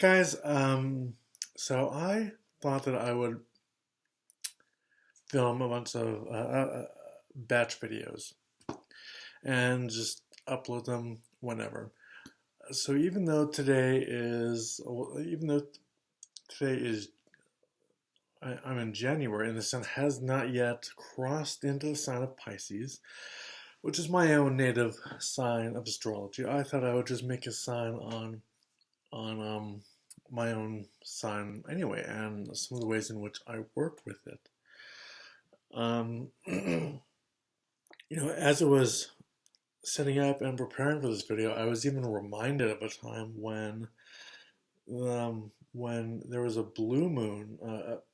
Guys, so I thought that I would film a bunch of batch videos and just upload them whenever. So even though today is, I'm in January and the sun has not yet crossed into the sign of Pisces, which is my own native sign of astrology. I thought I would just make a sign on my own sign anyway, and some of the ways in which I work with it. As I was setting up and preparing for this video, I was even reminded of a time when there was a blue moon.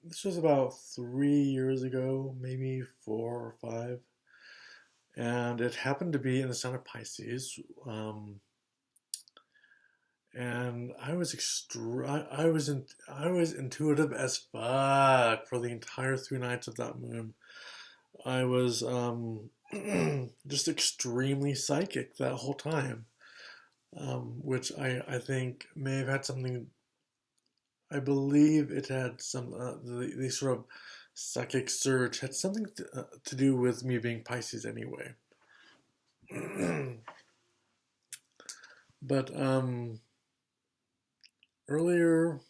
This was about 3 years ago, maybe 4 or 5, and it happened to be in the sign of Pisces. And I was intuitive as fuck for the entire 3 nights of that moon. I was just extremely psychic that whole time, which I think may have had something. I believe it had the sort of psychic surge had something to do with me being Pisces anyway. But earlier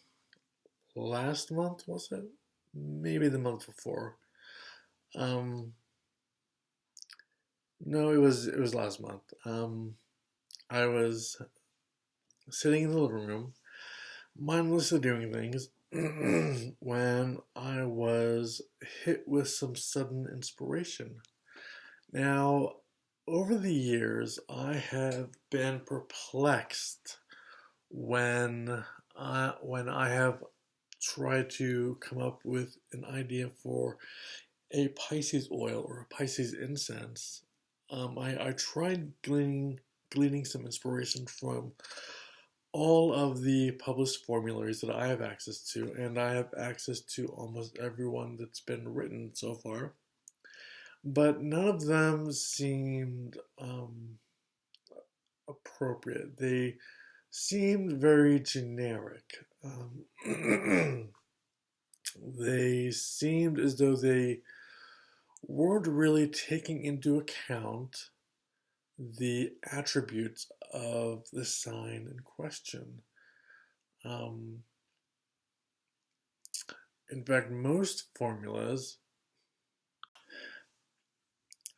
last month, was it? Maybe the month before. No, it was last month. I was sitting in the living room, mindlessly doing things, when I was hit with some sudden inspiration. Now, over the years, I have been perplexed when I have tried to come up with an idea for a Pisces oil or a Pisces incense. I tried gleaning some inspiration from all of the published formularies that I have access to, and I have access to almost everyone that's been written so far, but none of them seemed appropriate. They seemed very generic. They seemed as though they weren't really taking into account the attributes of the sign in question. In fact, most formulas.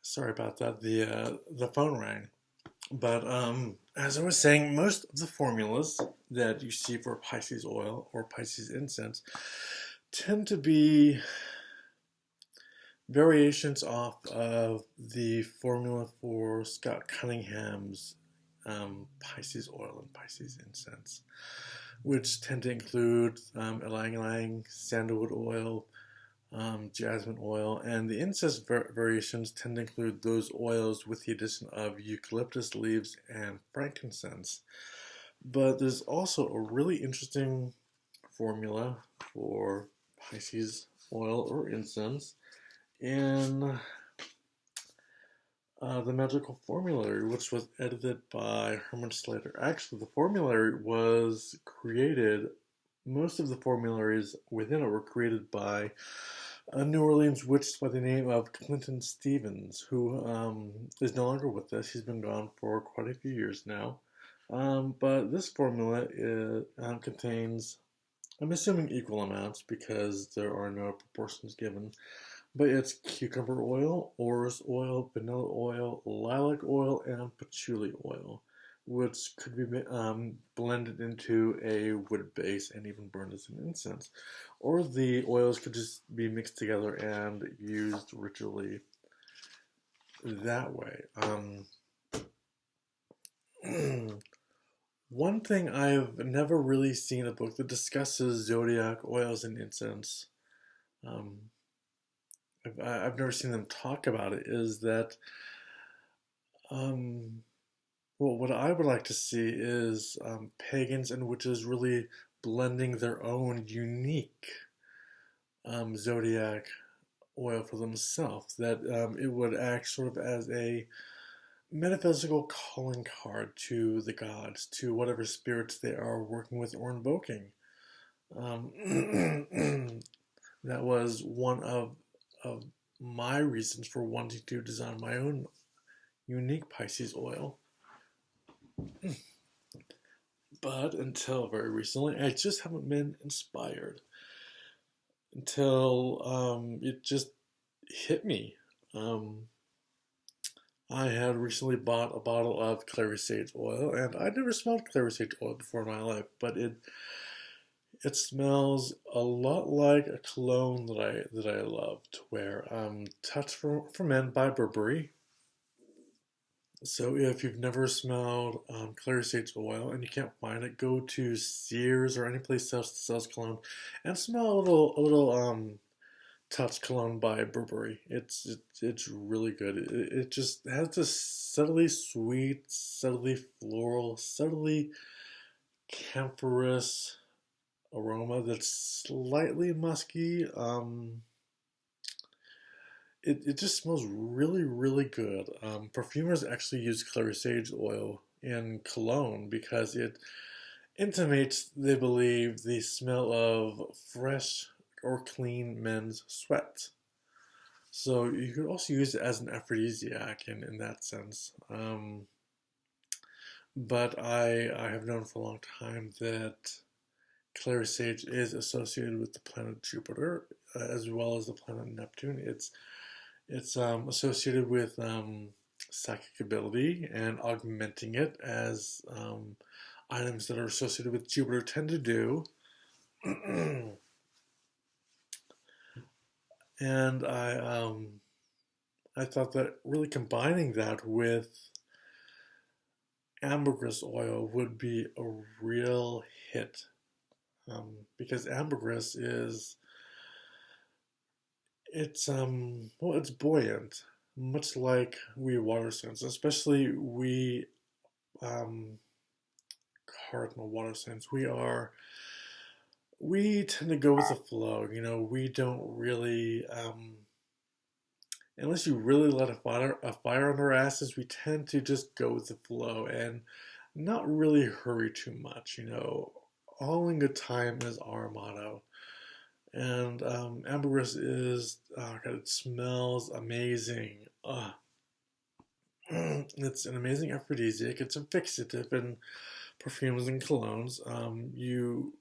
Sorry about that. The phone rang. But as I was saying, most of the formulas that you see for Pisces oil or Pisces incense tend to be variations off of the formula for Scott Cunningham's Pisces oil and Pisces incense, which tend to include ylang ylang, sandalwood oil, jasmine oil, and the incense variations tend to include those oils with the addition of eucalyptus leaves and frankincense. But there's also a really interesting formula for Pisces oil or incense in the Magical Formulary, which was edited by Herman Slater. Actually, the formulary was created, most of the formularies within it were created by a New Orleans witch by the name of Clinton Stevens, who is no longer with us. He's been gone for quite a few years now. But this formula contains, I'm assuming, equal amounts because there are no proportions given, but it's cucumber oil, orris oil, vanilla oil, lilac oil, and patchouli oil, which could be blended into a wood base and even burned as an incense. Or the oils could just be mixed together and used ritually that way. One thing I've never really seen a book that discusses zodiac oils and incense, I've never seen them talk about it, is that well, what I would like to see is pagans and witches really blending their own unique zodiac oil for themselves. That it would act sort of as a metaphysical calling card to the gods, to whatever spirits they are working with or invoking. Um, that was one of my reasons for wanting to design my own unique Pisces oil. But until very recently, I just haven't been inspired until it just hit me. Um, I had recently bought a bottle of clary sage oil, and I'd never smelled clary sage oil before in my life, but it smells a lot like a cologne that I love to wear. Touch for Men by Burberry. So if you've never smelled clary sage oil and you can't find it, go to Sears or any place else that sells cologne and smell a little Touch cologne by Burberry. It's really good. It just has this subtly sweet, subtly floral, subtly camphorous aroma that's slightly musky. It just smells really, really good. Perfumers actually use clary sage oil in cologne because it intimates they believe the smell of fresh or clean men's sweat. So you could also use it as an aphrodisiac in that sense. But I have known for a long time that clary sage is associated with the planet Jupiter as well as the planet Neptune. It's associated with psychic ability and augmenting it as items that are associated with Jupiter tend to do. And I thought that really combining that with ambergris oil would be a real hit, because ambergris is it's buoyant, much like we water scents, especially we um, cardinal water scents. We tend to go with the flow. We don't really unless you really let a fire under our asses, we tend to just go with the flow and not really hurry too much. All in good time is our motto. And ambergris is, oh God, it smells amazing. It's an amazing aphrodisiac. It's a fixative in perfumes and colognes. You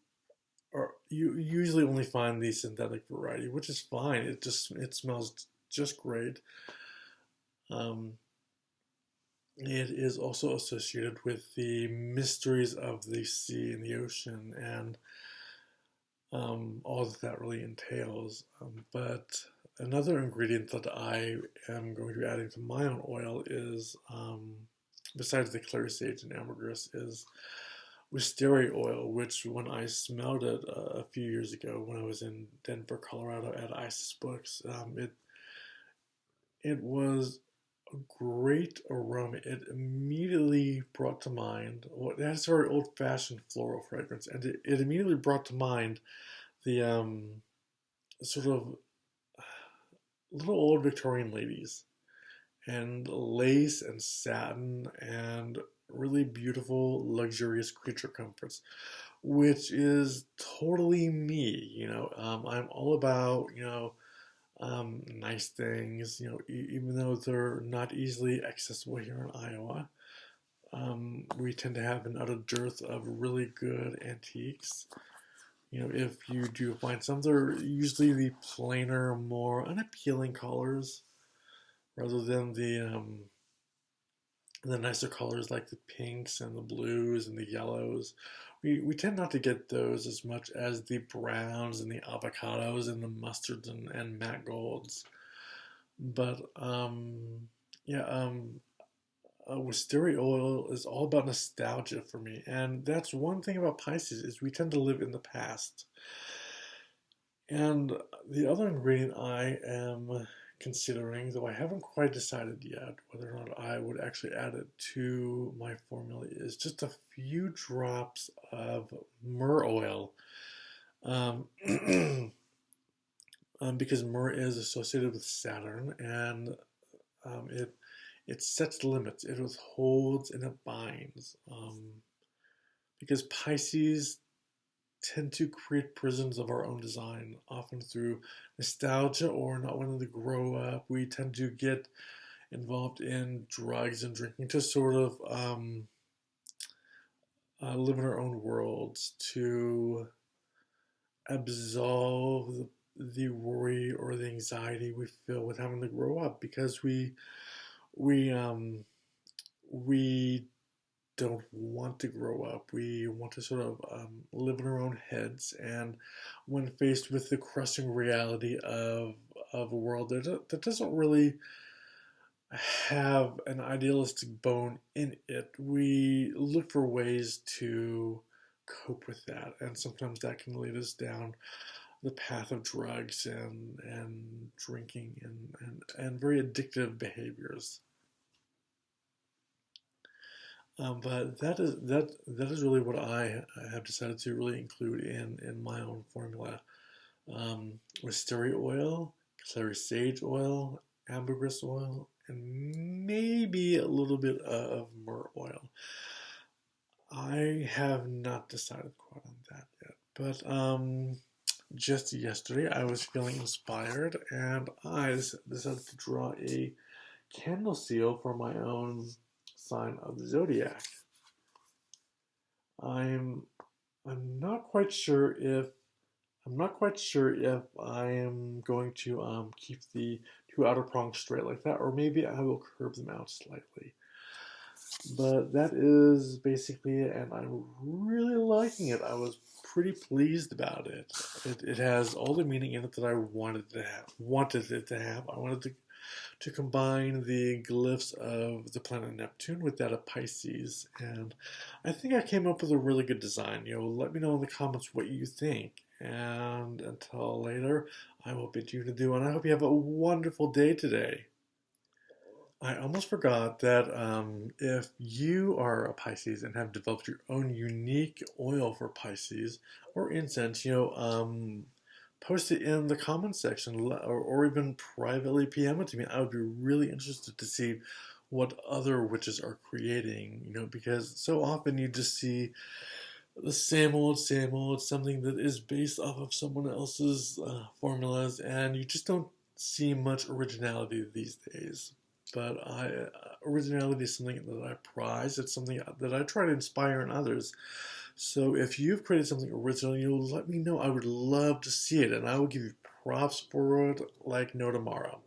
usually only find the synthetic variety, which is fine. It smells just great. Um, it is also associated with the mysteries of the sea and the ocean and all that that really entails. But another ingredient that I am going to be adding to my own oil is, besides the clary sage and ambergris, is wisteria oil, which when I smelled it a few years ago when I was in Denver, Colorado at Isis Books, it was a great aroma. It immediately brought to mind, well, it has a very old-fashioned floral fragrance, and it immediately brought to mind the sort of little old Victorian ladies and lace and satin and really beautiful, luxurious creature comforts, which is totally me. I'm all about, nice things, even though they're not easily accessible here in Iowa. We tend to have an utter dearth of really good antiques. If you do find some, they're usually the plainer, more unappealing colors rather than the nicer colors like the pinks and the blues and the yellows. We tend not to get those as much as the browns and the avocados and the mustards and matte golds. But yeah, wisteria oil is all about nostalgia for me, and that's one thing about Pisces is we tend to live in the past. And the other ingredient I am considering, though I haven't quite decided yet whether or not I would actually add it to my formula, is just a few drops of myrrh oil. Um, because myrrh is associated with Saturn, and it It sets limits, it withholds, and it binds. Because Pisces tend to create prisons of our own design, often through nostalgia or not wanting to grow up. We tend to get involved in drugs and drinking to sort of live in our own worlds, to absolve the worry or the anxiety we feel with having to grow up, because we we don't want to grow up. We want to sort of live in our own heads. And when faced with the crushing reality of a world that doesn't really have an idealistic bone in it, we look for ways to cope with that. And sometimes that can lead us down the path of drugs and drinking and very addictive behaviors. But that is really what I have decided to really include in my own formula. Wisteria oil, clary sage oil, ambergris oil, and maybe a little bit of myrrh oil. I have not decided quite on that yet, but just yesterday I was feeling inspired, and I decided to draw a candle seal for my own sign of the zodiac. I'm I'm not quite sure if I am going to keep the two outer prongs straight like that, or maybe I will curve them out slightly. But that is basically it, and I'm really liking it. I was pretty pleased about it. It has all the meaning in it that I wanted it to have. I wanted to combine the glyphs of the planet Neptune with that of Pisces, and I think I came up with a really good design. Let me know in the comments what you think. And until later, I will bid you adieu, and I hope you have a wonderful day today. I almost forgot that if you are a Pisces and have developed your own unique oil for Pisces or incense, post it in the comments section, or even privately PM it to me. I would be really interested to see what other witches are creating, because so often you just see the same old, something that is based off of someone else's formulas, and you just don't see much originality these days. But originality is something that I prize. It's something that I try to inspire in others. So if you've created something original, let me know. I would love to see it, and I will give you props for it like no tomorrow.